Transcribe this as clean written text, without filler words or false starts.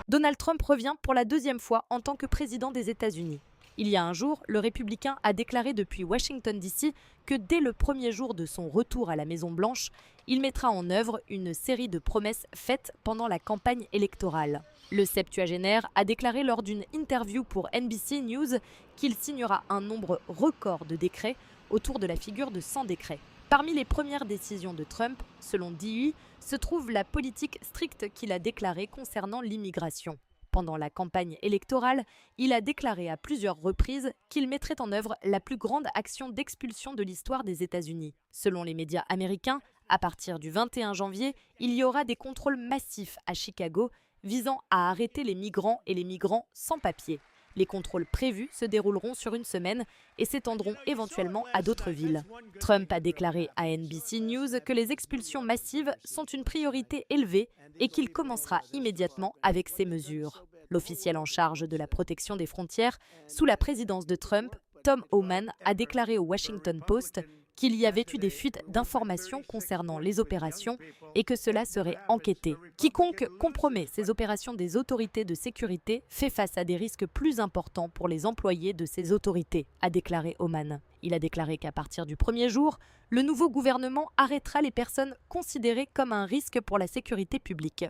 Donald Trump revient pour la deuxième fois en tant que président des États-Unis. Il y a un jour, le républicain a déclaré depuis Washington DC que dès le premier jour de son retour à la Maison-Blanche, il mettra en œuvre une série de promesses faites pendant la campagne électorale. Le septuagénaire a déclaré lors d'une interview pour NBC News qu'il signera un nombre record de décrets autour de la figure de 100 décrets. Parmi les premières décisions de Trump, selon DI, se trouve la politique stricte qu'il a déclarée concernant l'immigration. Pendant la campagne électorale, il a déclaré à plusieurs reprises qu'il mettrait en œuvre la plus grande action d'expulsion de l'histoire des États-Unis. Selon les médias américains, à partir du 21 janvier, il y aura des contrôles massifs à Chicago visant à arrêter les migrants et les migrants sans papier. Les contrôles prévus se dérouleront sur une semaine et s'étendront éventuellement à d'autres villes. Trump a déclaré à NBC News que les expulsions massives sont une priorité élevée et qu'il commencera immédiatement avec ces mesures. L'officiel en charge de la protection des frontières sous la présidence de Trump, Tom Homan, a déclaré au Washington Post qu'il y avait eu des fuites d'informations concernant les opérations et que cela serait enquêté. Quiconque compromet ces opérations des autorités de sécurité fait face à des risques plus importants pour les employés de ces autorités, a déclaré Homan. Il a déclaré qu'à partir du premier jour, le nouveau gouvernement arrêtera les personnes considérées comme un risque pour la sécurité publique.